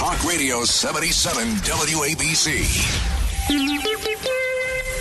Talk Radio 77 WABC.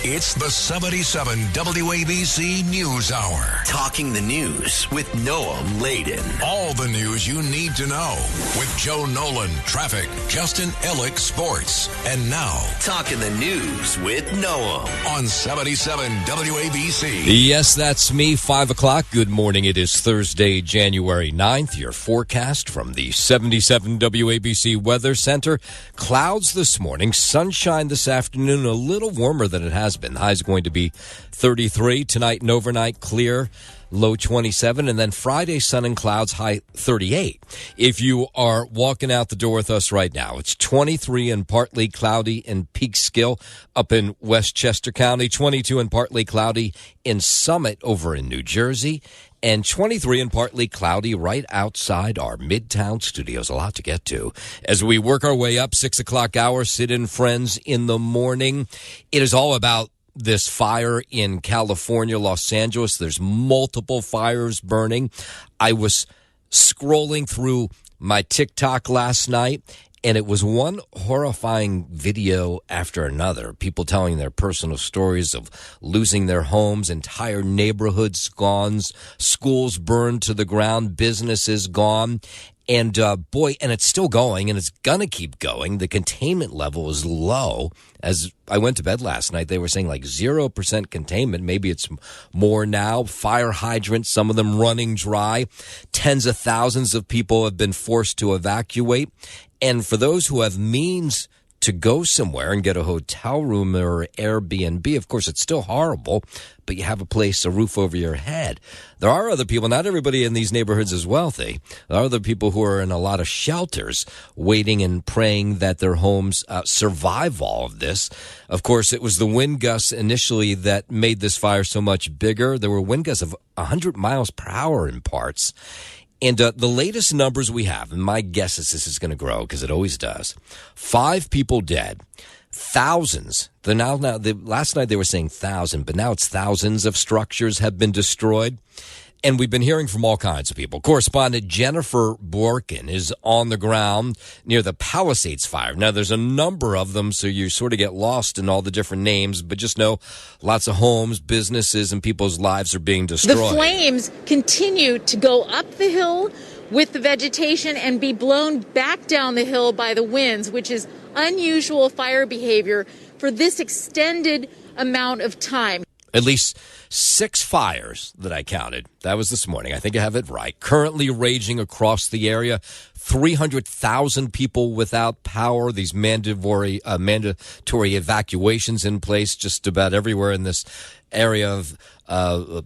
It's the 77 WABC News Hour. Talking the news with Noam Laden. All the news you need to know with Joe Nolan, traffic, Justin Ellick, sports. And now, Talking the news with Noam on 77 WABC. Yes, that's me, 5 o'clock. Good morning. It is Thursday, January 9th. Your forecast from the 77 WABC Weather Center. Clouds this morning, sunshine this afternoon, a little warmer than it has been. The high is going to be 33. Tonight and overnight, clear, low 27. And then Friday, sun and clouds, high 38. If you are walking out the door with us right now, it's 23 and partly cloudy in Peekskill up in Westchester County, 22 and partly cloudy in Summit over in New Jersey, and 23 and partly cloudy right outside our midtown studios. A lot to get to. As we work our way up, 6 o'clock hour, sit-in friends in the morning. It is all about this fire in California, Los Angeles. There's multiple fires burning. I was scrolling through my TikTok last night, and it was one horrifying video after another. People telling their personal stories of losing their homes, entire neighborhoods gone, schools burned to the ground, businesses gone. And and it's still going, and it's going to keep going. The containment level is low. As I went to bed last night, they were saying like 0% containment. Maybe it's more now. Fire hydrants, some of them running dry. Tens of thousands of people have been forced to evacuate. And for those who have means to go somewhere and get a hotel room or Airbnb, of course, it's still horrible, but you have a place, a roof over your head. There are other people, not everybody in these neighborhoods is wealthy. There are other people who are in a lot of shelters waiting and praying that their homes survive all of this. Of course, it was the wind gusts initially that made this fire so much bigger. There were wind gusts of 100 miles per hour in parts. And the latest numbers we have, and my guess is this is going to grow because it always does. 5 people dead, thousands. Last night they were saying 1,000, but now it's thousands of structures have been destroyed. And we've been hearing from all kinds of people. Correspondent Jennifer Borkin is on the ground near the Palisades fire. Now, there's a number of them, so you sort of get lost in all the different names, but just know lots of homes, businesses, and people's lives are being destroyed. The flames continue to go up the hill with the vegetation and be blown back down the hill by the winds, which is unusual fire behavior for this extended amount of time. At least 6 fires that I counted. That was this morning. I think I have it right. Currently raging across the area. 300,000 people without power. These mandatory evacuations in place just about everywhere in this area of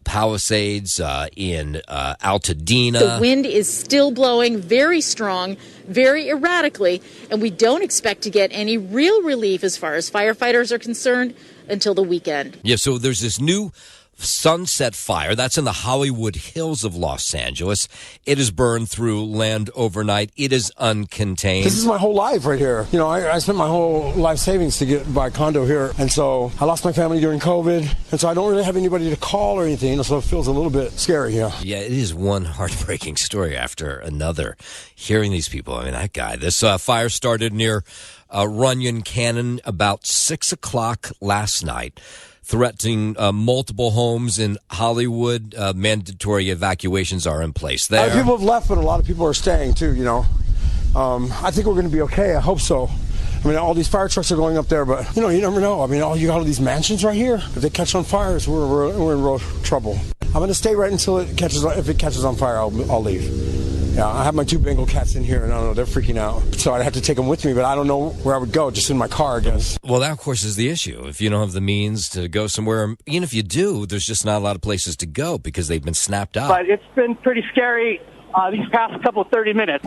Palisades, in Altadena. The wind is still blowing very strong, very erratically, and we don't expect to get any real relief as far as firefighters are concerned until the weekend. Yeah, so there's this new Sunset Fire. That's in the Hollywood Hills of Los Angeles. It has burned through land overnight. It is uncontained. This is my whole life right here. You know, I spent my whole life savings to get buy a condo here. And so I lost my family during COVID. And so I don't really have anybody to call or anything. You know, so it feels a little bit scary here. Yeah, it is one heartbreaking story after another. Hearing these people, I mean, that guy. This fire started near Runyon Canyon about 6 o'clock last night, threatening multiple homes in Hollywood. Mandatory evacuations are in place there. People have left, but a lot of people are staying, too, you know. I think we're going to be okay. I hope so. I mean, all these fire trucks are going up there, but, you know, you never know. I mean, you got all these mansions right here. If they catch on fire, we're in real trouble. I'm going to stay right until it catches. If it catches on fire, I'll leave. Yeah, I have my 2 Bengal cats in here, and I don't know, they're freaking out. So I'd have to take them with me, but I don't know where I would go, just in my car, I guess. Well, that, of course, is the issue. If you don't have the means to go somewhere, even if you do, there's just not a lot of places to go because they've been snapped up. But it's been pretty scary these past couple of 30 minutes.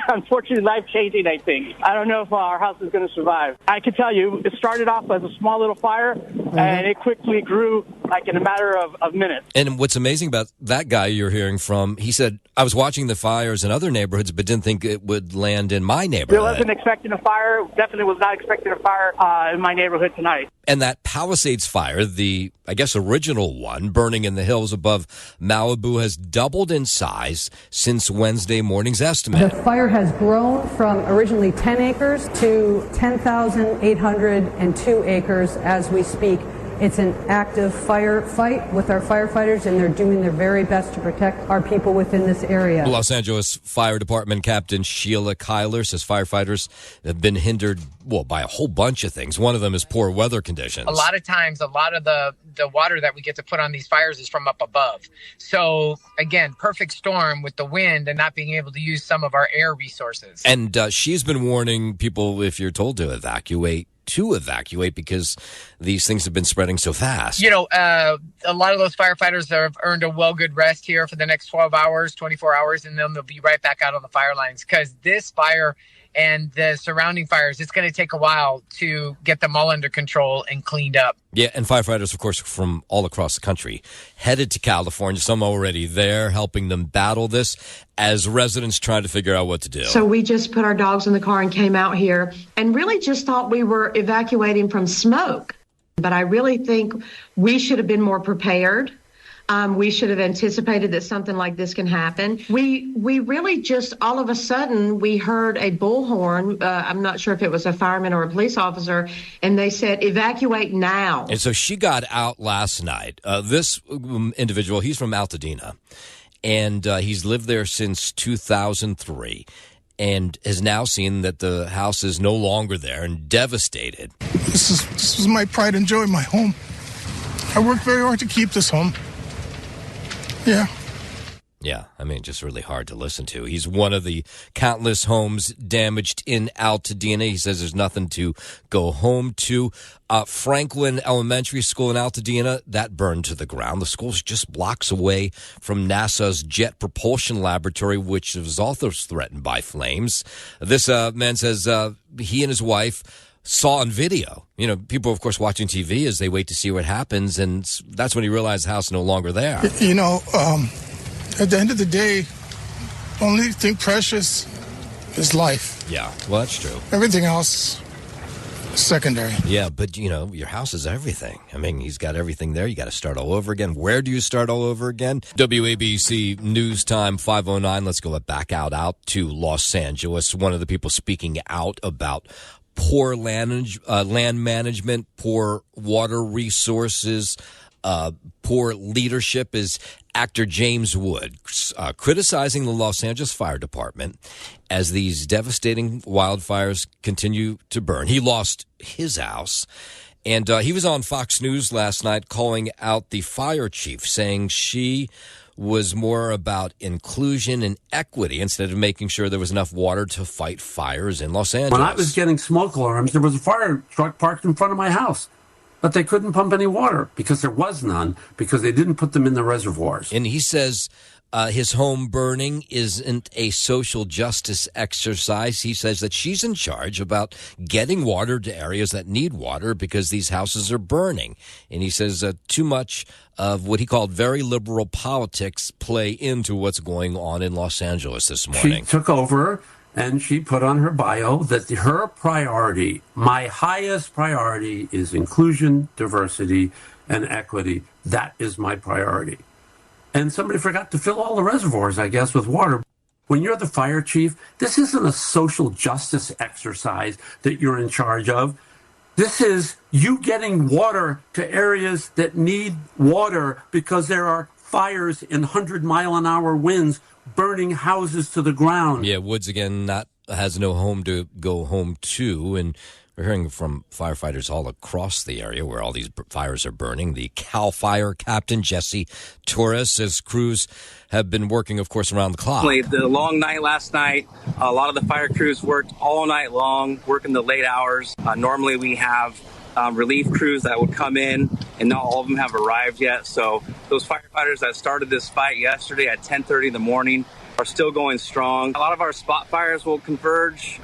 Unfortunately, life-changing, I think. I don't know if our house is going to survive. I can tell you, it started off as a small little fire, and it quickly grew like in a matter of minutes. And what's amazing about that guy you're hearing from, he said, I was watching the fires in other neighborhoods, but didn't think it would land in my neighborhood. I wasn't expecting a fire. Definitely was not expecting a fire in my neighborhood tonight. And that Palisades fire, the, I guess, original one, burning in the hills above Malibu, has doubled in size since Wednesday morning's estimate. The fire has grown from originally 10 acres to 10,802 acres as we speak. It's an active firefight with our firefighters, and they're doing their very best to protect our people within this area. Los Angeles Fire Department Captain Sheila Kyler says firefighters have been hindered, by a whole bunch of things. One of them is poor weather conditions. A lot of times, a lot of the water that we get to put on these fires is from up above. So, again, perfect storm with the wind and not being able to use some of our air resources. And she's been warning people, if you're told to evacuate because these things have been spreading so fast. A lot of those firefighters have earned a good rest here for the next 12 hours, 24 hours, and then they'll be right back out on the fire lines because this fire and the surrounding fires, it's going to take a while to get them all under control and cleaned up. Yeah, and firefighters, of course, from all across the country headed to California, some already there, helping them battle this as residents try to figure out what to do. So we just put our dogs in the car and came out here and really just thought we were evacuating from smoke. But I really think we should have been more prepared. We should have anticipated that something like this can happen. We really just, all of a sudden, we heard a bullhorn. I'm not sure if it was a fireman or a police officer, and they said, evacuate now. And so she got out last night. This individual, he's from Altadena, and he's lived there since 2003. And has now seen that the house is no longer there and devastated. This was my pride and joy, my home. I worked very hard to keep this home. Yeah. Yeah, I mean, just really hard to listen to. He's one of the countless homes damaged in Altadena. He says there's nothing to go home to. Franklin Elementary School in Altadena, that burned to the ground. The school's just blocks away from NASA's Jet Propulsion Laboratory, which was also threatened by flames. This man says he and his wife saw on video, people, of course, watching TV as they wait to see what happens, and that's when he realized the house is no longer there. At the end of the day, only thing precious is life. Yeah, well, that's true. Everything else is secondary. Yeah, but, your house is everything. I mean, he's got everything there. You got to start all over again. Where do you start all over again? WABC News Time 5:09. Let's go back out to Los Angeles. One of the people speaking out about poor land management, poor water resources, poor leadership is actor James Wood, criticizing the Los Angeles Fire Department as these devastating wildfires continue to burn. He lost his house, and he was on Fox News last night calling out the fire chief, saying she was more about inclusion and equity instead of making sure there was enough water to fight fires in Los Angeles. When I was getting smoke alarms, there was a fire truck parked in front of my house, but they couldn't pump any water because there was none, because they didn't put them in the reservoirs. And he says his home burning isn't a social justice exercise. He says that she's in charge about getting water to areas that need water because these houses are burning. And he says too much of what he called very liberal politics play into what's going on in Los Angeles this morning. She took over and she put on her bio that her priority, my highest priority, is inclusion, diversity, and equity. That is my priority. And somebody forgot to fill all the reservoirs, I guess, with water. When you're the fire chief, this isn't a social justice exercise that you're in charge of. This is you getting water to areas that need water because there are fires in 100-mile-an-hour winds burning houses to the ground. Yeah, Woods, again, has no home to go home to, and we're hearing from firefighters all across the area where all these fires are burning. The CAL FIRE captain, Jesse Torres, says crews have been working, of course, around the clock. The long night last night, a lot of the fire crews worked all night long, working the late hours. Normally we have relief crews that would come in, and not all of them have arrived yet. So those firefighters that started this fight yesterday at 10:30 in the morning are still going strong. A lot of our spot fires will converge.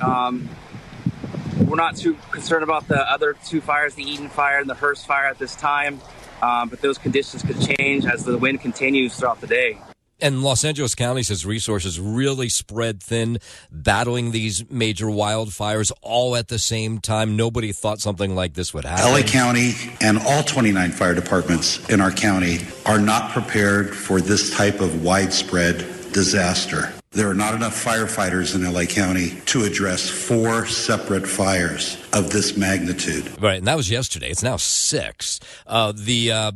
We're not too concerned about the other two fires, the Eden fire and the Hearst fire at this time, but those conditions could change as the wind continues throughout the day. And Los Angeles County says resources really spread thin, battling these major wildfires all at the same time. Nobody thought something like this would happen. LA County and all 29 fire departments in our county are not prepared for this type of widespread disaster. There are not enough firefighters in LA County to address 4 separate fires of this magnitude. Right, and that was yesterday. It's now 6. The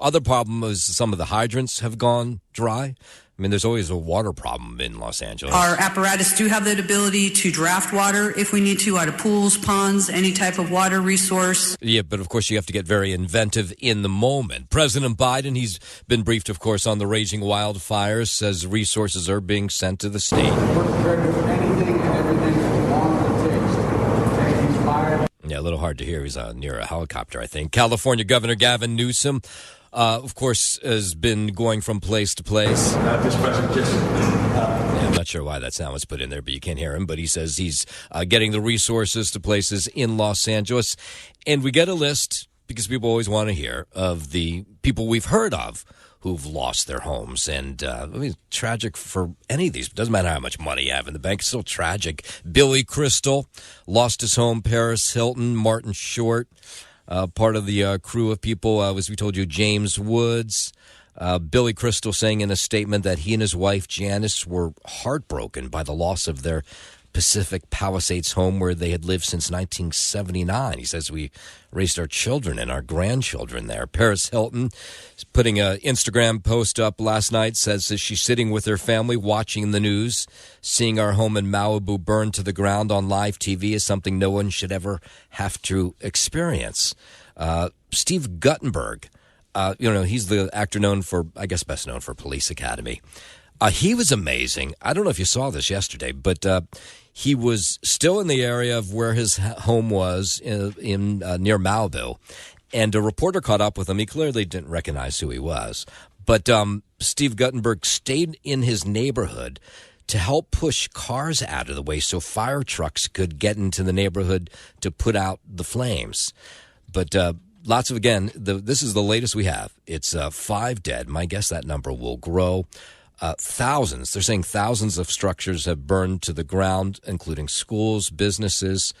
other problem is some of the hydrants have gone dry. I mean, there's always a water problem in Los Angeles. Our apparatus do have the ability to draft water if we need to out of pools, ponds, any type of water resource. Yeah, but of course you have to get very inventive in the moment. President Biden, he's been briefed, of course, on the raging wildfires, says resources are being sent to the state. We're prepared to do anything and everything that long it takes to take these fires. Yeah, a little hard to hear. He's near a helicopter, I think. California Governor Gavin Newsom, of course, has been going from place to place. This presentation. I'm not sure why that sound was put in there, but you can't hear him. But he says he's getting the resources to places in Los Angeles. And we get a list, because people always want to hear, of the people we've heard of who've lost their homes. And I mean, tragic for any of these. It doesn't matter how much money you have in the bank. It's still tragic. Billy Crystal lost his home. Paris Hilton, Martin Short. Part of the crew of people, as we told you, James Woods. Billy Crystal saying in a statement that he and his wife, Janice, were heartbroken by the loss of their Pacific Palisades home where they had lived since 1979. He says, we raised our children and our grandchildren there. Paris Hilton is putting an Instagram post up last night, says that she's sitting with her family watching the news. Seeing our home in Malibu burn to the ground on live TV is something no one should ever have to experience. Steve Guttenberg, he's the actor known for, I guess best known for Police Academy. He was amazing. I don't know if you saw this yesterday, but he was still in the area of where his home was in near Malibu, and a reporter caught up with him. He clearly didn't recognize who he was, but Steve Guttenberg stayed in his neighborhood to help push cars out of the way so fire trucks could get into the neighborhood to put out the flames. But lots of, again, this is the latest we have. It's 5 dead. My guess that number will grow. Thousands, they're saying thousands of structures have burned to the ground, including schools, businesses.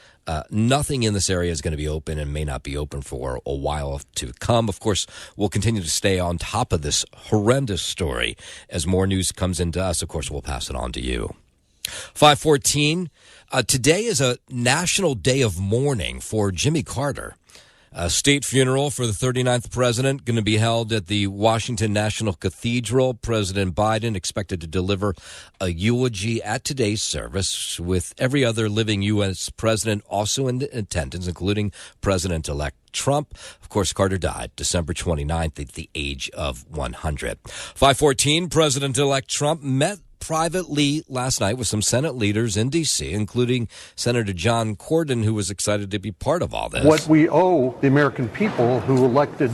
Nothing in this area is going to be open and may not be open for a while to come. Of course, we'll continue to stay on top of this horrendous story. As more news comes into us, of course, we'll pass it on to you. 5:14. Today is a national day of mourning for Jimmy Carter. A state funeral for the 39th president going to be held at the Washington National Cathedral. President Biden expected to deliver a eulogy at today's service, with every other living U.S. president also in attendance, including President-elect Trump. Of course, Carter died December 29th at the age of 100. 5:14, President-elect Trump met privately last night with some Senate leaders in D.C., including Senator John Cornyn, who was excited to be part of all this. What we owe the American people who elected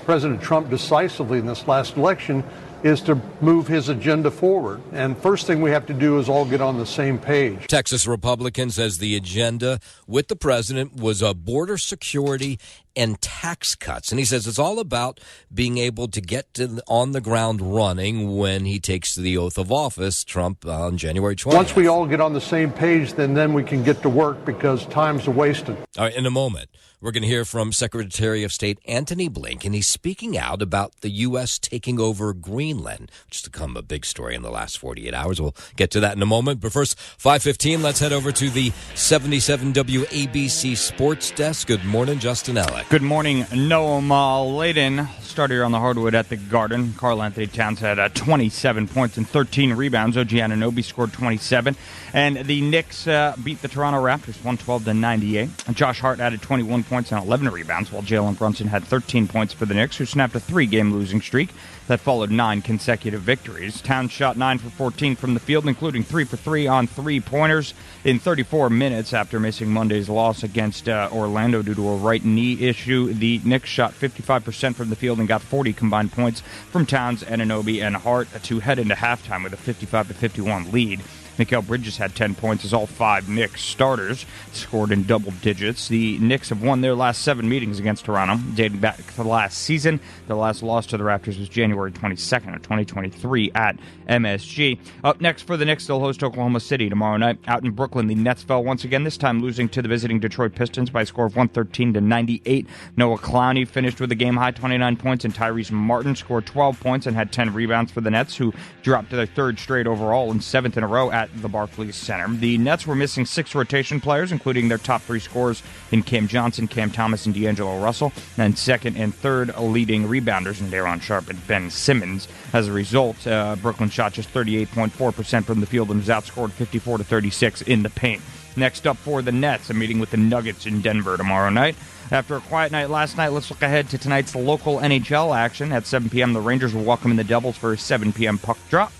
President Trump decisively in this last election is to move his agenda forward. And first thing we have to do is all get on the same page. Texas Republican says the agenda with the president was border security and tax cuts. And he says it's all about being able to get on the ground running when he takes the oath of office, Trump, on January 20th. Once we all get on the same page, then we can get to work, because time's wasted. All right, in a moment, we're going to hear from Secretary of State Antony Blinken. He's speaking out about the U.S. taking over Greenland, which has become a big story in the last 48 hours. We'll get to that in a moment. But first, 5:15, let's head over to the 77 WABC Sports Desk. Good morning, Justin Ellick. Good morning, Noam Layden. Started here on the hardwood at the Garden. Karl Anthony Towns had 27 points and 13 rebounds. OG Anunoby scored 27. And the Knicks beat the Toronto Raptors 112-98. Josh Hart added 21 points and 11 rebounds, while Jalen Brunson had 13 points for the Knicks, who snapped a 3-game losing streak that followed 9 consecutive victories. Towns shot 9 for 14 from the field, including 3 for 3 on three-pointers in 34 minutes after missing Monday's loss against Orlando due to a right knee issue. The Knicks shot 55% from the field and got 40 combined points from Towns, Anunoby, and Hart to head into halftime with a 55-51 lead. Mikal Bridges had 10 points as all 5 Knicks starters scored in double digits. The Knicks have won their last 7 meetings against Toronto, dating back to last season. Their last loss to the Raptors was January 22nd of 2023 at MSG. Up next for the Knicks, they'll host Oklahoma City tomorrow night. Out in Brooklyn, the Nets fell once again, this time losing to the visiting Detroit Pistons by a score of 113-98. Noah Clowney finished with a game-high 29 points, and Tyrese Martin scored 12 points and had 10 rebounds for the Nets, who dropped to their 3rd straight overall and 7th in a row at the Barclays Center. The Nets were missing 6 rotation players, including their top 3 scorers in Cam Johnson, Cam Thomas, and D'Angelo Russell, and 2nd and 3rd leading rebounders in Daron Sharp and Ben Simmons. As a result, Brooklyn shot just 38.4% from the field and was outscored 54-36 in the paint. Next up for the Nets, a meeting with the Nuggets in Denver tomorrow night. After a quiet night last night, let's look ahead to tonight's local NHL action. At 7 p.m., the Rangers will welcome in the Devils for a 7 p.m. puck drop.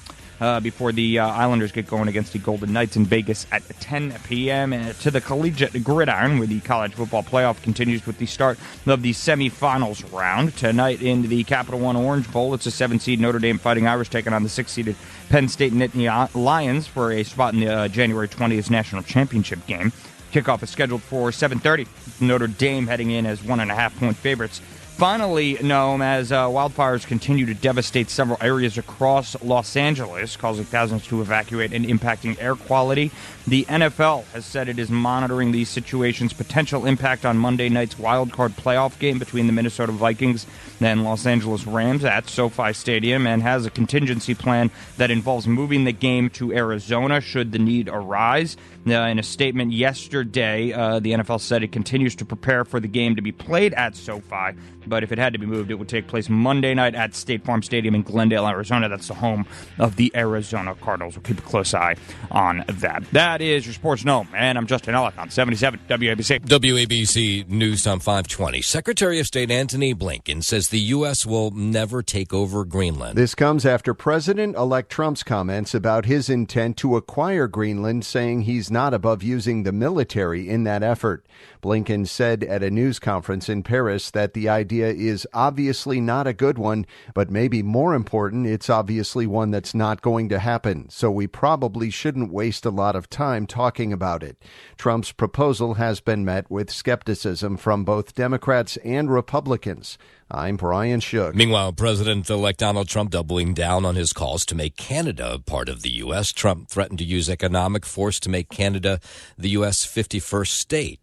Before the Islanders get going against the Golden Knights in Vegas at 10 p.m. To the collegiate gridiron, where the college football playoff continues with the start of the semifinals round. Tonight in the Capital One Orange Bowl, it's a 7-seed Notre Dame Fighting Irish taking on the 6-seeded Penn State Nittany Lions for a spot in the January 20th national championship game. Kickoff is scheduled for 7:30. Notre Dame heading in as 1.5-point favorites. Finally, Noam, as wildfires continue to devastate several areas across Los Angeles, causing thousands to evacuate and impacting air quality, the NFL has said it is monitoring these situations' potential impact on Monday night's wildcard playoff game between the Minnesota Vikings and Los Angeles Rams at SoFi Stadium, and has a contingency plan that involves moving the game to Arizona should the need arise. In a statement yesterday, the NFL said it continues to prepare for the game to be played at SoFi, but if it had to be moved, it would take place Monday night at State Farm Stadium in Glendale, Arizona. That's the home of the Arizona Cardinals. We'll keep a close eye on that. That is your Sports Gnome, and I'm Justin Ellick on 77 WABC. WABC News on 520. Secretary of State Antony Blinken says the U.S. will never take over Greenland. This comes after President-elect Trump's comments about his intent to acquire Greenland, saying he's not above using the military in that effort. Blinken said at a news conference in Paris that the idea is obviously not a good one, but maybe more important, it's obviously one that's not going to happen, so we probably shouldn't waste a lot of time talking about it. Trump's proposal has been met with skepticism from both Democrats and Republicans. I'm Brian Shook. Meanwhile, President-elect Donald Trump doubling down on his calls to make Canada part of the U.S. Trump threatened to use economic force to make Canada the U.S. 51st state.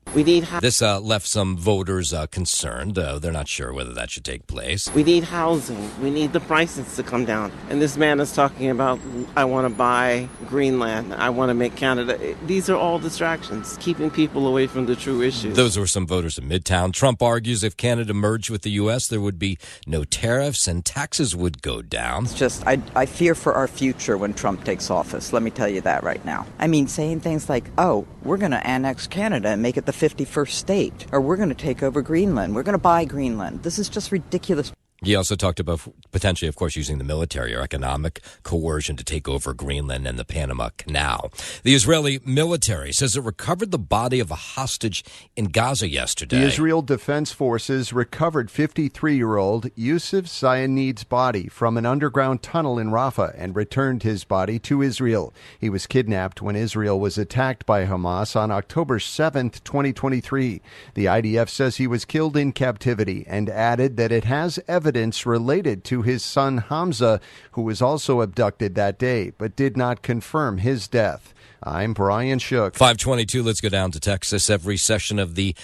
This left some voters concerned. They're not sure whether that should take place. We need housing. We need the prices to come down. And this man is talking about, I want to buy Greenland. I want to make Canada. These are all distractions, keeping people away from the true issues. Those were some voters in Midtown. Trump argues if Canada merged with the U.S., there would be no tariffs and taxes would go down. It's just, I fear for our future when Trump takes office. Let me tell you that right now. I mean, saying things like, oh, we're going to annex Canada and make it the 51st state, or we're going to take over Greenland. We're going to buy Greenland. This is just ridiculous. He also talked about potentially, of course, using the military or economic coercion to take over Greenland and the Panama Canal. The Israeli military says it recovered the body of a hostage in Gaza yesterday. The Israel Defense Forces recovered 53-year-old Yusuf Sayanid's body from an underground tunnel in Rafah and returned his body to Israel. He was kidnapped when Israel was attacked by Hamas on October 7th, 2023. The IDF says he was killed in captivity and added that it has evidence related to his son Hamza, who was also abducted that day, but did not confirm his death. I'm Brian Shook. 522, let's go down to Texas. Every session of the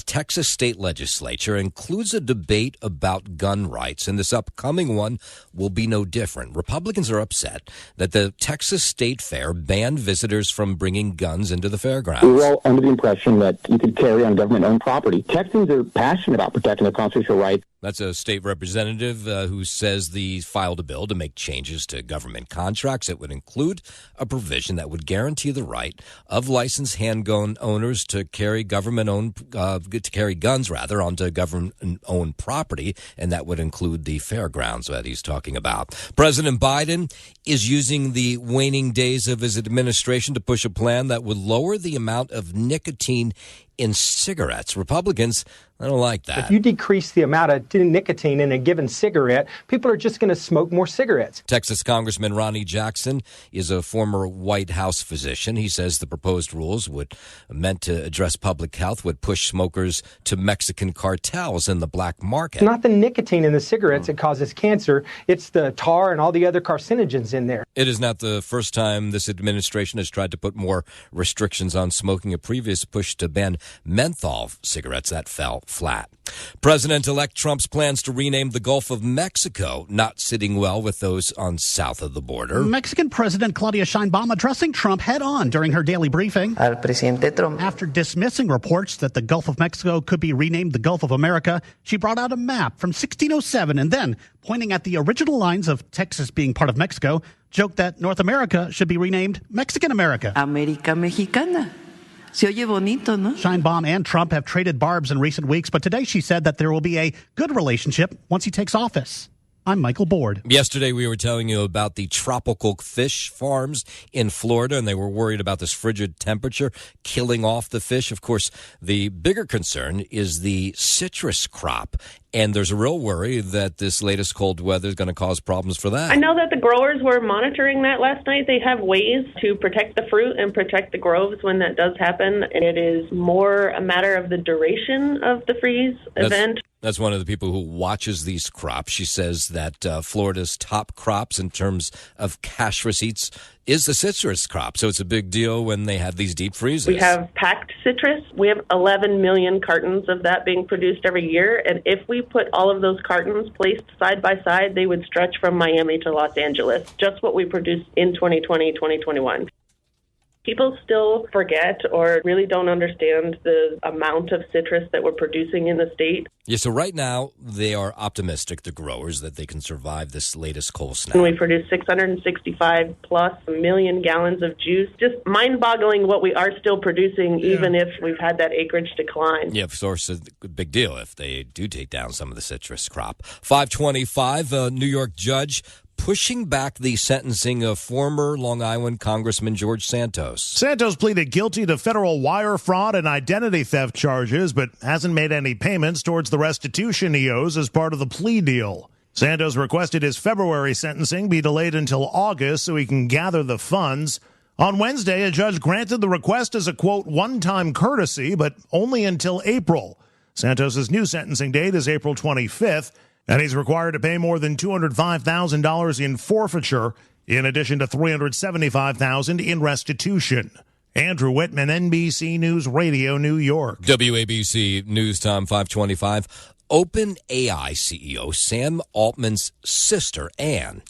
Texas state legislature includes a debate about gun rights, and this upcoming one will be no different. Republicans are upset that the Texas State Fair banned visitors from bringing guns into the fairgrounds. We were all under the impression that you could carry on government-owned property. Texans are passionate about protecting their constitutional rights. That's a state representative who says they filed a bill to make changes to government contracts. It would include a provision that would guarantee the right of licensed handgun owners to carry guns onto government-owned property, and that would include the fairgrounds that he's talking about. President Biden is using the waning days of his administration to push a plan that would lower the amount of nicotine in cigarettes. Republicans, I don't like that. If you decrease the amount of nicotine in a given cigarette, people are just going to smoke more cigarettes. Texas Congressman Ronnie Jackson is a former White House physician. He says the proposed rules meant to address public health would push smokers to Mexican cartels in the black market. It's not the nicotine in the cigarettes that causes cancer. It's the tar and all the other carcinogens in there. It is not the first time this administration has tried to put more restrictions on smoking. A previous push to ban menthol cigarettes that fell flat. President-elect Trump's plans to rename the Gulf of Mexico not sitting well with those on south of the border. Mexican President Claudia Sheinbaum addressing Trump head-on during her daily briefing. Al presidente Trump. After dismissing reports that the Gulf of Mexico could be renamed the Gulf of America, she brought out a map from 1607 and then, pointing at the original lines of Texas being part of Mexico, joked that North America should be renamed Mexican America. América Mexicana. Se oye bonito, no? Sheinbaum and Trump have traded barbs in recent weeks, but today she said that there will be a good relationship once he takes office. I'm Michael Board. Yesterday, we were telling you about the tropical fish farms in Florida, and they were worried about this frigid temperature killing off the fish. Of course, the bigger concern is the citrus crop, and there's a real worry that this latest cold weather is going to cause problems for that. I know that the growers were monitoring that last night. They have ways to protect the fruit and protect the groves when that does happen. And it is more a matter of the duration of the freeze event. That's one of the people who watches these crops. She says that Florida's top crops in terms of cash receipts is the citrus crop. So it's a big deal when they have these deep freezes. We have packed citrus. We have 11 million cartons of that being produced every year. And if we put all of those cartons placed side by side, they would stretch from Miami to Los Angeles. Just what we produced in 2020, 2021. People still forget or really don't understand the amount of citrus that we're producing in the state. Yeah, so right now they are optimistic, the growers, that they can survive this latest cold snap. And we produce 665 plus million gallons of juice. Just mind-boggling what we are still producing, even if we've had that acreage decline. Yeah, of course, a big deal if they do take down some of the citrus crop. 525, a New York judge pushing back the sentencing of former Long Island Congressman George Santos. Santos pleaded guilty to federal wire fraud and identity theft charges, but hasn't made any payments towards the restitution he owes as part of the plea deal. Santos requested his February sentencing be delayed until August so he can gather the funds. On Wednesday, a judge granted the request as a, quote, one-time courtesy, but only until April. Santos' new sentencing date is April 25th. And he's required to pay more than $205,000 in forfeiture, in addition to $375,000 in restitution. Andrew Whitman, NBC News Radio, New York. WABC News Time 525. OpenAI CEO Sam Altman's sister, Anne,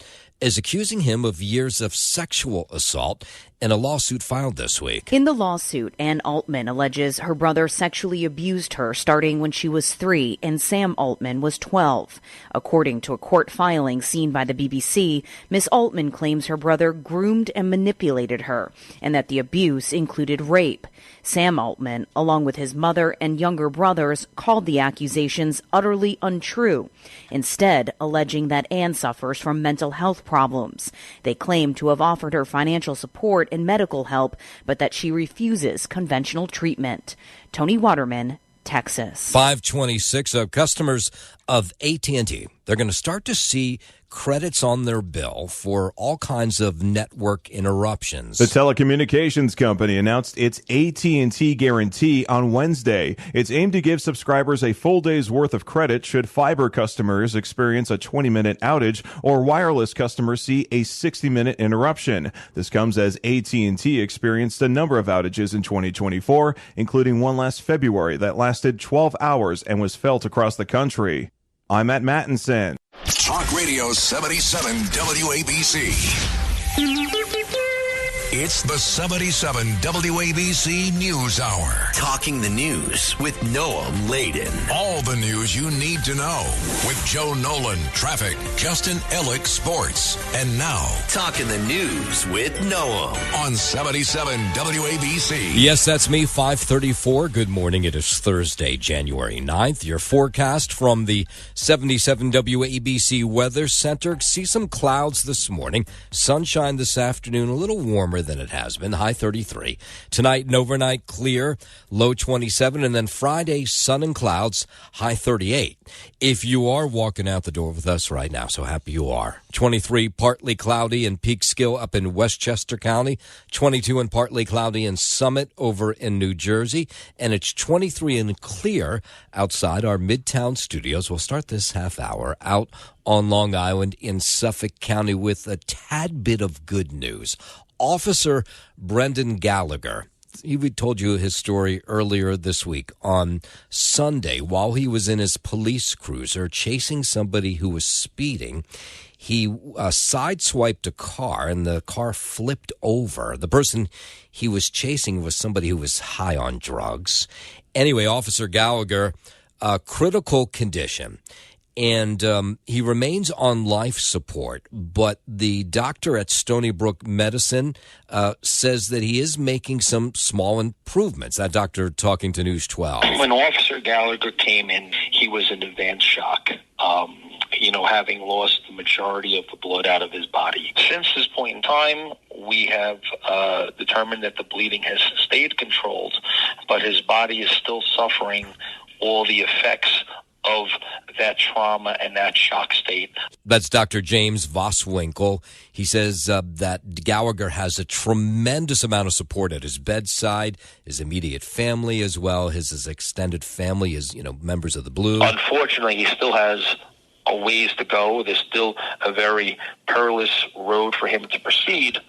is accusing him of years of sexual assault in a lawsuit filed this week. In the lawsuit, Ann Altman alleges her brother sexually abused her starting when she was 3 and Sam Altman was 12. According to a court filing seen by the BBC, Ms. Altman claims her brother groomed and manipulated her and that the abuse included rape. Sam Altman, along with his mother and younger brothers, called the accusations utterly untrue, instead alleging that Ann suffers from mental health problems. They claim to have offered her financial support and medical help, but that she refuses conventional treatment. Tony Waterman, Texas. 526, customers of AT&T, they're going to start to see credits on their bill for all kinds of network interruptions. The telecommunications company announced its AT&T guarantee on Wednesday. It's aimed to give subscribers a full day's worth of credit should fiber customers experience a 20-minute outage or wireless customers see a 60-minute interruption. This comes as AT&T experienced a number of outages in 2024, including one last February that lasted 12 hours and was felt across the country. I'm Matt Mattinson. Talk Radio 77 WABC. It's the 77 WABC News Hour. Talking the news with Noam Laden. All the news you need to know with Joe Nolan, traffic, Justin Ellick, sports. And now, Talking the news with Noam on 77 WABC. Yes, that's me, 534. Good morning. It is Thursday, January 9th. Your forecast from the 77 WABC Weather Center. See some clouds this morning. Sunshine this afternoon, a little warmer than it has been, high 33. Tonight and overnight clear, low 27, and then Friday sun and clouds, high 38. If you are walking out the door with us right now, so happy you are. 23 partly cloudy in Peekskill up in Westchester County, 22 and partly cloudy in Summit over in New Jersey, and it's 23 and clear outside our Midtown studios. We'll start this half hour out on Long Island in Suffolk County with a tad bit of good news. Officer Brendan Gallagher, he told you his story earlier this week. On Sunday, while he was in his police cruiser chasing somebody who was speeding, he sideswiped a car and the car flipped over. The person he was chasing was somebody who was high on drugs. Anyway, Officer Gallagher, critical condition. And he remains on life support, but the doctor at Stony Brook Medicine says that he is making some small improvements. That doctor talking to News 12. When Officer Gallagher came in, he was in advanced shock, having lost the majority of the blood out of his body. Since this point in time, we have determined that the bleeding has stayed controlled, but his body is still suffering all the effects of that trauma and that shock state. That's Dr. James Voswinkle. He says that Gallagher has a tremendous amount of support at his bedside, his immediate family as well, his extended family, his members of the Blue. Unfortunately, he still has a ways to go. There's still a very perilous road for him to proceed.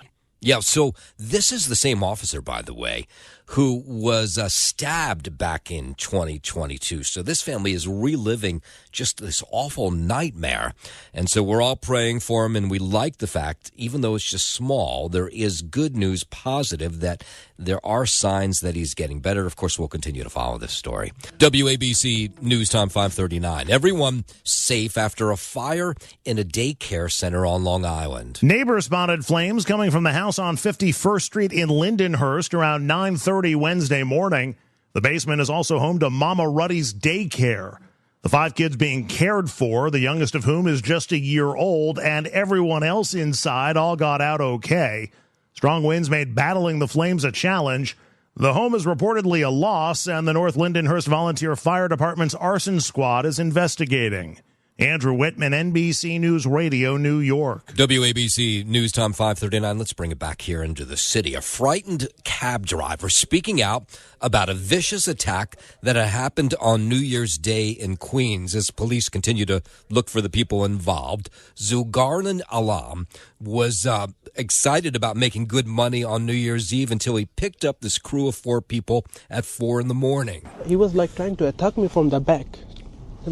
Yeah, so this is the same officer, by the way, who was stabbed back in 2022. So this family is reliving just this awful nightmare. And so we're all praying for him, and we like the fact, even though it's just small, there is good news, positive, that there are signs that he's getting better. Of course, we'll continue to follow this story. WABC News Time 539. Everyone safe after a fire in a daycare center on Long Island. Neighbors spotted flames coming from the house on 51st Street in Lindenhurst around 9:30 Wednesday morning. The basement is also home to Mama Ruddy's daycare. The 5 kids being cared for, the youngest of whom is just a year old, and everyone else inside all got out okay. Strong winds made battling the flames a challenge. The home is reportedly a loss, and the North Lindenhurst Volunteer Fire Department's arson squad is investigating. Andrew Whitman, NBC News Radio, New York. WABC News Time 539. Let's bring it back here into the city. A frightened cab driver speaking out about a vicious attack that had happened on New Year's Day in Queens as police continue to look for the people involved. Zulgarnan Alam was excited about making good money on New Year's Eve until he picked up this crew of 4 people at 4 in the morning. He was trying to attack me from the back.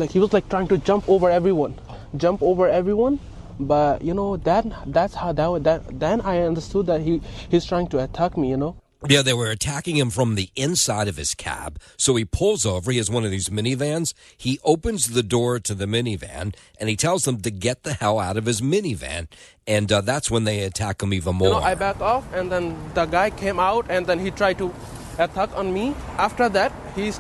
He was trying to jump over everyone, but then I understood that he's trying to attack me. Yeah, they were attacking him from the inside of his cab. So he pulls over. He has one of these minivans. He opens the door to the minivan, and he tells them to get the hell out of his minivan. And that's when they attack him even more. I back off, and then the guy came out, and then he tried to attack on me. After that, he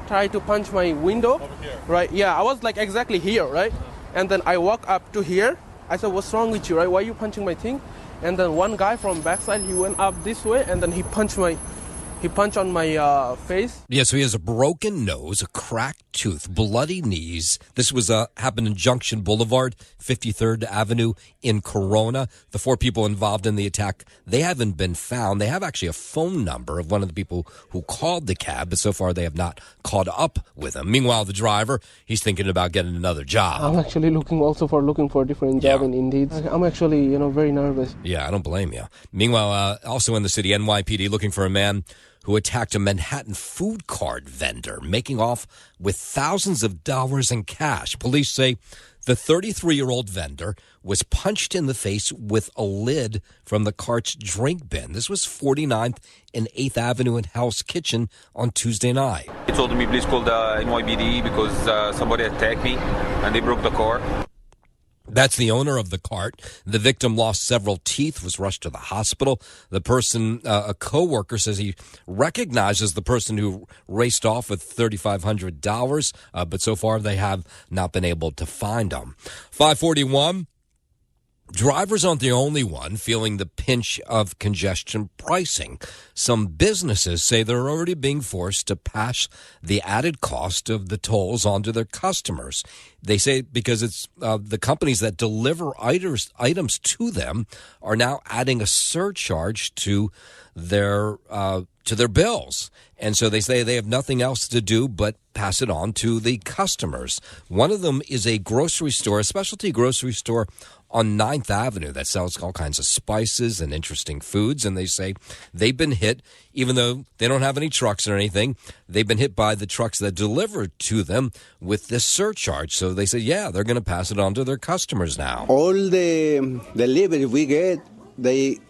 tried to punch my window. Over here. Right? Yeah, I was exactly here, right? And then I walk up to here. I said, "What's wrong with you, right? Why are you punching my thing?" And then one guy from backside, he went up this way, and then he punched on my face. Yeah, so he has a broken nose, a cracked tooth, bloody knees. This was happened in Junction Boulevard, 53rd Avenue in Corona. The 4 people involved in the attack, they haven't been found. They have actually a phone number of one of the people who called the cab, but so far they have not caught up with him. Meanwhile, the driver, he's thinking about getting another job. I'm actually looking for a different job in Indeed. I'm actually, very nervous. Yeah, I don't blame you. Meanwhile, also in the city, NYPD looking for a man who attacked a Manhattan food cart vendor, making off with thousands of dollars in cash. Police say the 33-year-old vendor was punched in the face with a lid from the cart's drink bin. This was 49th and 8th Avenue in Hell's Kitchen on Tuesday night. He told me, please call the NYPD because somebody attacked me and they broke the car. That's the owner of the cart. The victim lost several teeth, was rushed to the hospital. The person, a co-worker, says he recognizes the person who raced off with $3,500, but so far they have not been able to find him. 541. Drivers aren't the only one feeling the pinch of congestion pricing. Some businesses say they're already being forced to pass the added cost of the tolls onto their customers. They say because it's the companies that deliver items to them are now adding a surcharge to their bills. And so they say they have nothing else to do but pass it on to the customers. One of them is a grocery store, a specialty grocery store on 9th Avenue that sells all kinds of spices and interesting foods. And they say they've been hit, even though they don't have any trucks or anything, they've been hit by the trucks that deliver to them with this surcharge. So they say, yeah, they're going to pass it on to their customers now. All the delivery we get, they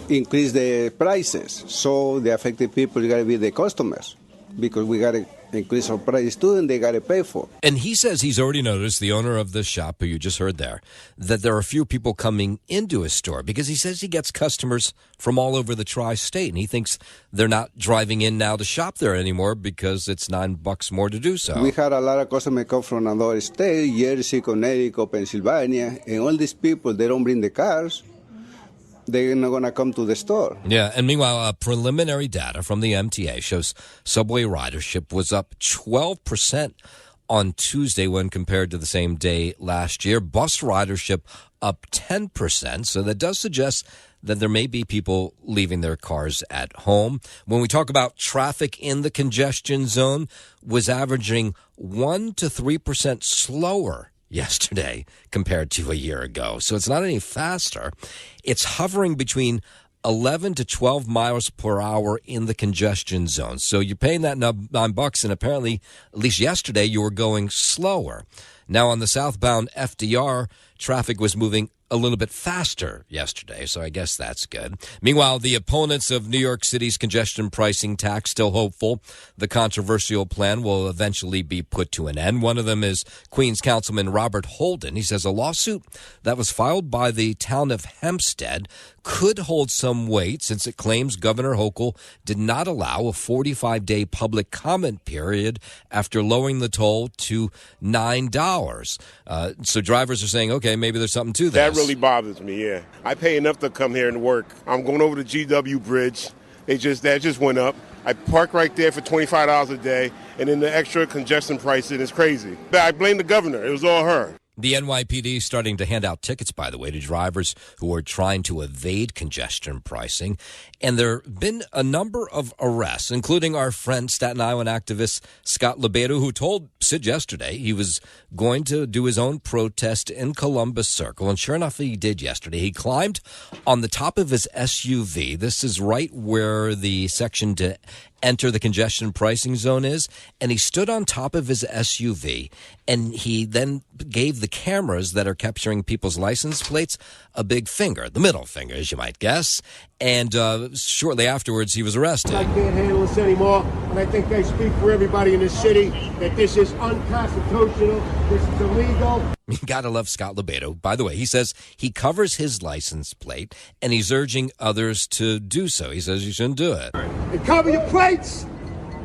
increase the prices. So the affected people got to be the customers because we got to increase our price too, and they got to pay for. And he says he's already noticed, the owner of the shop, who you just heard there, that there are a few people coming into his store because he says he gets customers from all over the tri-state, and he thinks they're not driving in now to shop there anymore because it's $9 more to do so. We had a lot of customers come from another state, Jersey, Connecticut, Pennsylvania, and all these people, they don't bring the cars. They're not going to come to the store. Yeah, and meanwhile, preliminary data from the MTA shows subway ridership was up 12% on Tuesday when compared to the same day last year. Bus ridership up 10%, so that does suggest that there may be people leaving their cars at home. When we talk about traffic in the congestion zone, was averaging 1 to 3% slower yesterday compared to a year ago. So it's not any faster. It's hovering between 11 to 12 miles per hour in the congestion zone. So you're paying that $9, and apparently, at least yesterday, you were going slower. Now on the southbound FDR, traffic was moving a little bit faster yesterday, so I guess that's good. Meanwhile, the opponents of New York City's congestion pricing tax still hopeful the controversial plan will eventually be put to an end. One of them is Queens Councilman Robert Holden. He says a lawsuit that was filed by the town of Hempstead could hold some weight since it claims Governor Hochul did not allow a 45-day public comment period after lowering the toll to $9. So drivers are saying, okay, maybe there's something to this. That really bothers me, yeah. I pay enough to come here and work. I'm going over the GW Bridge. That just went up. I park right there for $25 a day, and then the extra congestion pricing is crazy. I blame the governor. It was all her. The NYPD is starting to hand out tickets, by the way, to drivers who are trying to evade congestion pricing. And there have been a number of arrests, including our friend Staten Island activist Scott Lebedo, who told Sid yesterday he was going to do his own protest in Columbus Circle. And sure enough, he did yesterday. He climbed on the top of his SUV. This is right where the section to enter the congestion pricing zone is, and he stood on top of his SUV, and he then gave the cameras that are capturing people's license plates a big finger, the middle finger, as you might guess, and shortly afterwards he was arrested. I can't handle this anymore, and I think I speak for everybody in this city that this is unconstitutional, this is illegal. You gotta love Scott Lebedo. By the way, he says he covers his license plate, and he's urging others to do so. He says you shouldn't do it. And cover your plates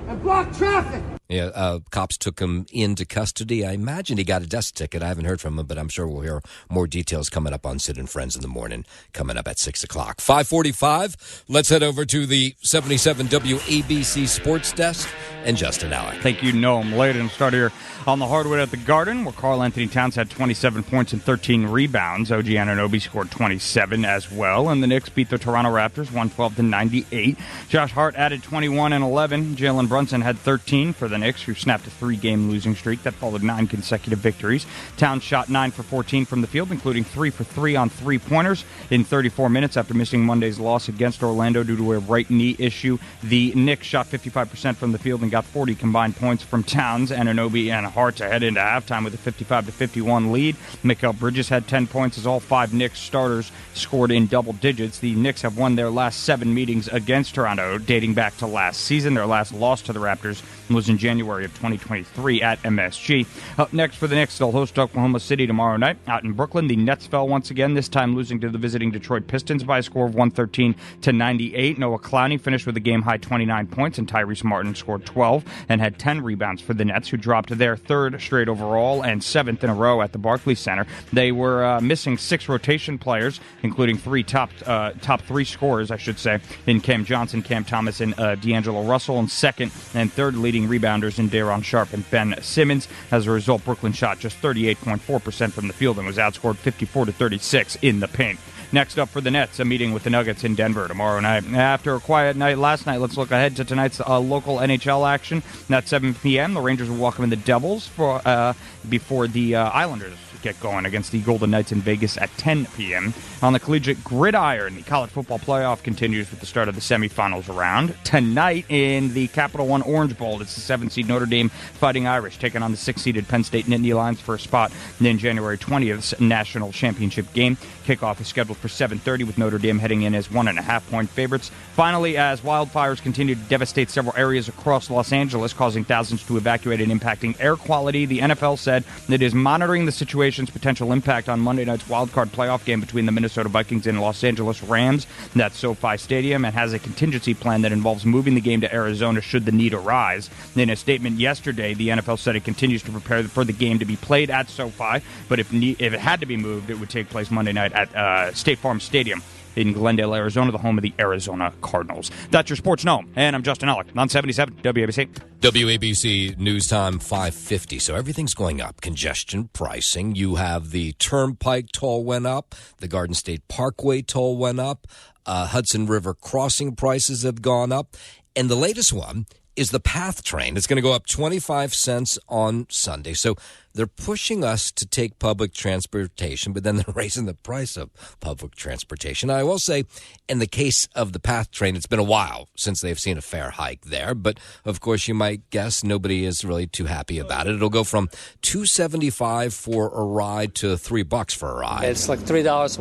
and block traffic. Yeah, cops took him into custody. I imagine he got a desk ticket. I haven't heard from him, but I'm sure we'll hear more details coming up on Sid and Friends in the morning, coming up at 6 o'clock. 5:45, let's head over to the 77 WABC Sports Desk and Justin Allen. Thank you, Noam. Layden start here on the hardwood at the Garden, where Karl Anthony Towns had 27 points and 13 rebounds. OG Anunoby scored 27 as well, and the Knicks beat the Toronto Raptors 112-98. Josh Hart added 21 and 11. Jalen Brunson had 13 for the Knicks, who snapped a 3-game losing streak that followed 9 consecutive victories. Towns shot 9 for 14 from the field, including 3 for 3 on three-pointers in 34 minutes after missing Monday's loss against Orlando due to a right knee issue. The Knicks shot 55% from the field and got 40 combined points from Towns, Anunoby, and Hart to head into halftime with a 55-51 lead. Mikal Bridges had 10 points as all 5 Knicks starters scored in double digits. The Knicks have won their last 7 meetings against Toronto dating back to last season. Their last loss to the Raptors was in January of 2023 at MSG. Up next for the Knicks, they'll host Oklahoma City tomorrow night. Out in Brooklyn, the Nets fell once again, this time losing to the visiting Detroit Pistons by a score of 113-98. Noah Clowney finished with a game-high 29 points, and Tyrese Martin scored 12 and had 10 rebounds for the Nets, who dropped their third straight overall and seventh in a row at the Barclays Center. They were missing 6 rotation players, including 3 top 3 scorers, I should say, in Cam Johnson, Cam Thomas, and D'Angelo Russell, and second and third leading rebounders in Daron Sharp and Ben Simmons. As a result, Brooklyn shot just 38.4% from the field and was outscored 54-36 in the paint. Next up for the Nets, a meeting with the Nuggets in Denver tomorrow night. After a quiet night last night, let's look ahead to tonight's local NHL action. At 7 p.m., the Rangers will welcome the Devils before the Islanders get going against the Golden Knights in Vegas at 10 p.m. On the collegiate gridiron, the college football playoff continues with the start of the semifinals round. Tonight in the Capital One Orange Bowl, it's the 7th-seed Notre Dame Fighting Irish taking on the 6th-seeded Penn State Nittany Lions for a spot in January 20th's national championship game. Kickoff is scheduled for 7:30 with Notre Dame heading in as 1.5-point favorites. Finally, as wildfires continue to devastate several areas across Los Angeles, causing thousands to evacuate and impacting air quality, the NFL said it is monitoring the situation's potential impact on Monday night's wildcard playoff game between the Minnesota Vikings and Los Angeles Rams. That's SoFi Stadium, and has a contingency plan that involves moving the game to Arizona should the need arise. In a statement yesterday, the NFL said it continues to prepare for the game to be played at SoFi, but if it had to be moved, it would take place Monday night at State Farm Stadium in Glendale, Arizona, the home of the Arizona Cardinals. That's your Sports Gnome, and I'm Justin Ellick on 77 WABC. WABC News Time 5:50. So everything's going up. Congestion pricing. You have the Turnpike toll went up. The Garden State Parkway toll went up. Hudson River crossing prices have gone up. And the latest one is the PATH train. It's going to go up 25 cents on Sunday. So they're pushing us to take public transportation, but then they're raising the price of public transportation. I will say, in the case of the PATH train, it's been a while since they've seen a fare hike there. But, of course, you might guess nobody is really too happy about it. It'll go from $2.75 for a ride to $3 for a ride. It's like $3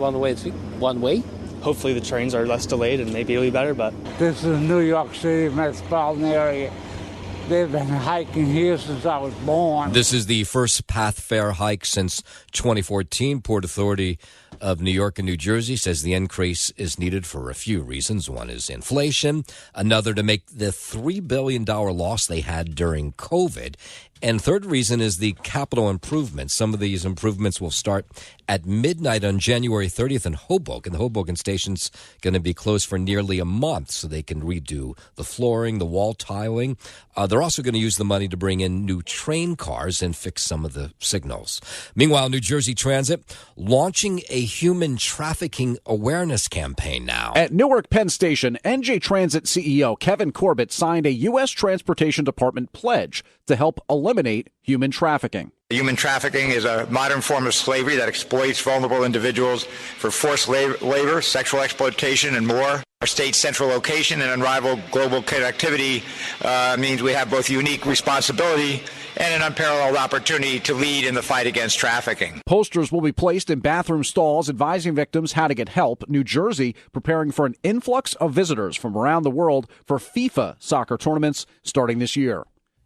one way. Hopefully the trains are less delayed and maybe it'll be better. But this is New York City metropolitan area. They've been hiking here since I was born. This is the first PATH fare hike since 2014. Port Authority of New York and New Jersey says the increase is needed for a few reasons. One is inflation, another to make the $3 billion loss they had during COVID. And third reason is the capital improvements. Some of these improvements will start at midnight on January 30th in Hoboken. The Hoboken station's going to be closed for nearly a month so they can redo the flooring, the wall tiling. They're also going to use the money to bring in new train cars and fix some of the signals. Meanwhile, New Jersey Transit launching a human trafficking awareness campaign now. At Newark Penn Station, NJ Transit CEO Kevin Corbett signed a U.S. Transportation Department pledge to help eliminate human trafficking. Human trafficking is a modern form of slavery that exploits vulnerable individuals for forced labor, sexual exploitation, and more. Our state's central location and unrivaled global connectivity means we have both unique responsibility and an unparalleled opportunity to lead in the fight against trafficking. Posters will be placed in bathroom stalls advising victims how to get help. New Jersey preparing for an influx of visitors from around the world for FIFA soccer tournaments starting this year.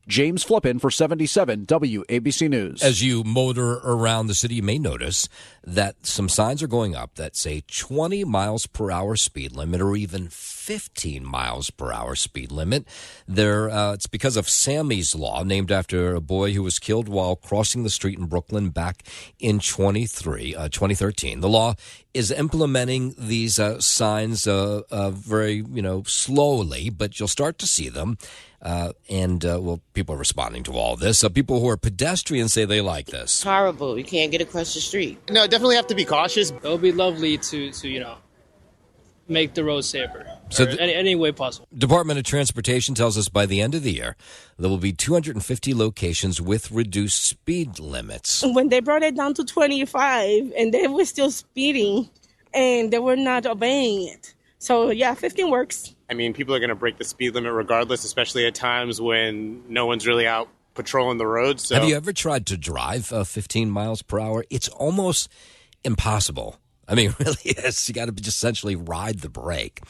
James Flippin for 77 WABC News. As you motor around the city, you may notice that some signs are going up that say 20 miles per hour speed limit or even 15 miles per hour speed limit. It's because of Sammy's Law, named after a boy who was killed while crossing the street in Brooklyn back in 2013. The law is implementing these signs very, slowly, but you'll start to see them. People are responding to all this. People who are pedestrians say they like this. It's horrible. You can't get across the street. No, definitely have to be cautious. It would be lovely to make the road safer. So any way possible. Department of Transportation tells us by the end of the year, there will be 250 locations with reduced speed limits. When they brought it down to 25 and they were still speeding and they were not obeying it. So, 15 works. I mean, people are going to break the speed limit regardless, especially at times when no one's really out patrolling the roads. So. Have you ever tried to drive 15 miles per hour? It's almost impossible. I mean, it really is. You got to just essentially ride the brake.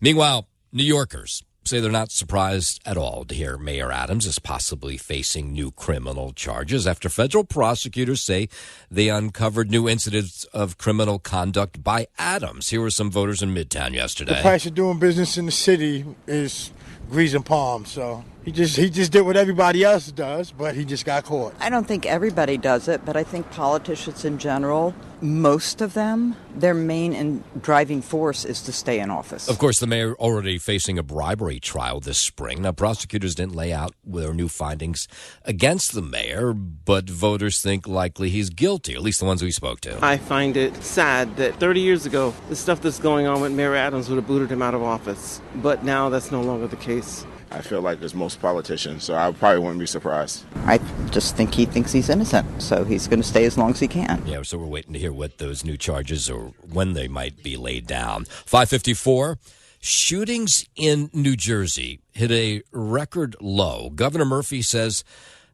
Meanwhile, New Yorkers, say they're not surprised at all to hear Mayor Adams is possibly facing new criminal charges after federal prosecutors say they uncovered new incidents of criminal conduct by Adams. Here were some voters in Midtown yesterday. The price of doing business in the city is grease and palm, so he just did what everybody else does, but he just got caught. I don't think everybody does it, but I think politicians in general, most of them, their main and driving force is to stay in office. Of course, the mayor already facing a bribery trial this spring. Now, prosecutors didn't lay out their new findings against the mayor, but voters think likely he's guilty, at least the ones we spoke to. I find it sad that 30 years ago, the stuff that's going on with Mayor Adams would have booted him out of office, but now that's no longer the case. I feel like it's most politicians, so I probably wouldn't be surprised. I just think he thinks he's innocent, so he's going to stay as long as he can. Yeah, so we're waiting to hear what those new charges or when they might be laid down. 5:54, shootings in New Jersey hit a record low. Governor Murphy says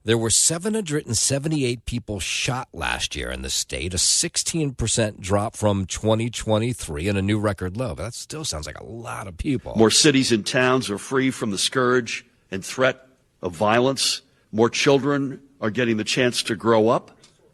there were 778 people shot last year in the state, a 16% drop from 2023 and a new record low. But that still sounds like a lot of people. More cities and towns are free from the scourge and threat of violence. More children are getting the chance to grow up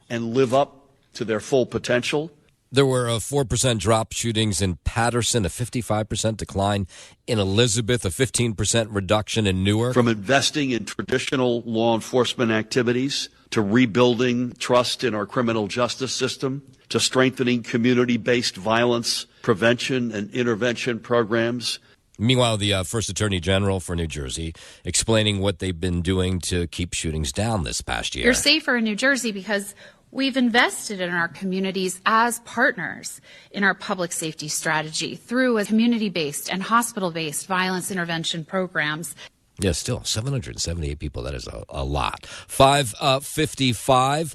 and live up to their full potential. There were a 4% drop shootings in Patterson, a 55% decline in Elizabeth, a 15% reduction in Newark. From investing in traditional law enforcement activities to rebuilding trust in our criminal justice system to strengthening community-based violence prevention and intervention programs. Meanwhile, the first attorney general for New Jersey explaining what they've been doing to keep shootings down this past year. You're safer in New Jersey because we've invested in our communities as partners in our public safety strategy through a community-based and hospital-based violence intervention programs. Yeah, still 778 people. That is a lot. 5:55.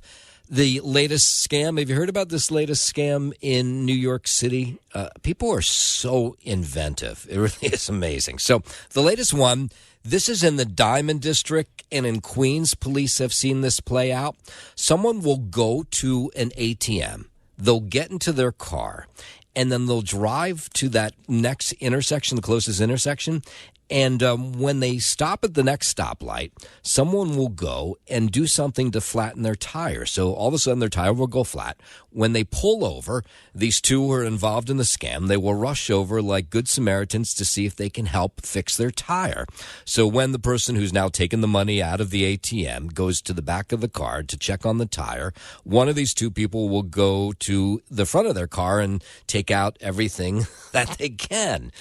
The latest scam. Have you heard about this latest scam in New York City? People are so inventive. It really is amazing. So the latest one, this is in the Diamond District and in Queens. Police have seen this play out. Someone will go to an ATM. They'll get into their car, and then they'll drive to that next intersection, the closest intersection. And when they stop at the next stoplight, someone will go and do something to flatten their tire. So all of a sudden, their tire will go flat. When they pull over, these two who are involved in the scam, they will rush over like good Samaritans to see if they can help fix their tire. So when the person who's now taken the money out of the ATM goes to the back of the car to check on the tire, one of these two people will go to the front of their car and take out everything that they can.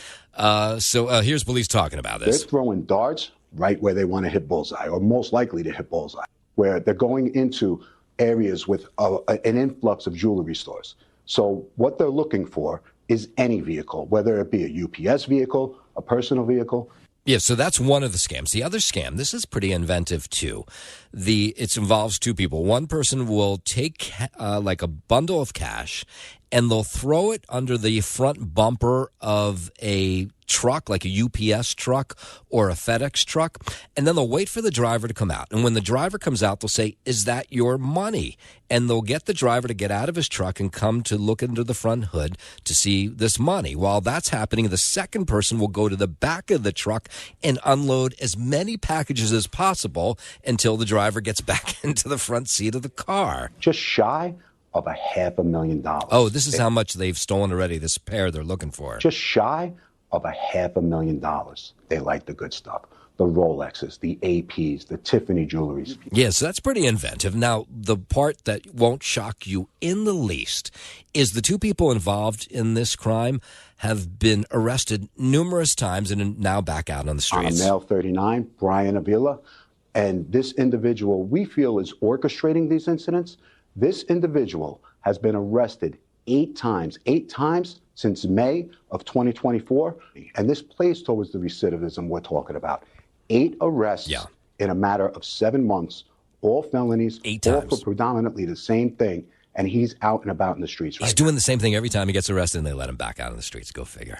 So here's police talking about this. They're throwing darts right where they want to hit bullseye, or most likely to hit bullseye, where they're going into areas with an influx of jewelry stores. So what they're looking for is any vehicle, whether it be a UPS vehicle, a personal vehicle. Yeah, so that's one of the scams. The other scam, this is pretty inventive too. It involves two people. One person will take like a bundle of cash and they'll throw it under the front bumper of a truck, like a UPS truck or a FedEx truck, and then they'll wait for the driver to come out. And when the driver comes out, they'll say, "Is that your money?" And they'll get the driver to get out of his truck and come to look into the front hood to see this money. While that's happening, the second person will go to the back of the truck and unload as many packages as possible until the driver gets back into the front seat of the car. Just shy of $500,000. Oh, this is how much they've stolen already, this pair they're looking for. Just shy of $500,000. They like the good stuff. The Rolexes, the APs, the Tiffany jewelries. Yes, that's pretty inventive. Now, the part that won't shock you in the least is the two people involved in this crime have been arrested numerous times and are now back out on the streets. On male 39, Brian Avila. And this individual we feel is orchestrating these incidents. This individual has been arrested 8 times since May of 2024. And this plays towards the recidivism we're talking about. 8 arrests in a matter of 7 months, all felonies, 8 all times. for predominantly the same thing. And he's out and about in the streets right He's doing the same thing every time he gets arrested and they let him back out on the streets. Go figure.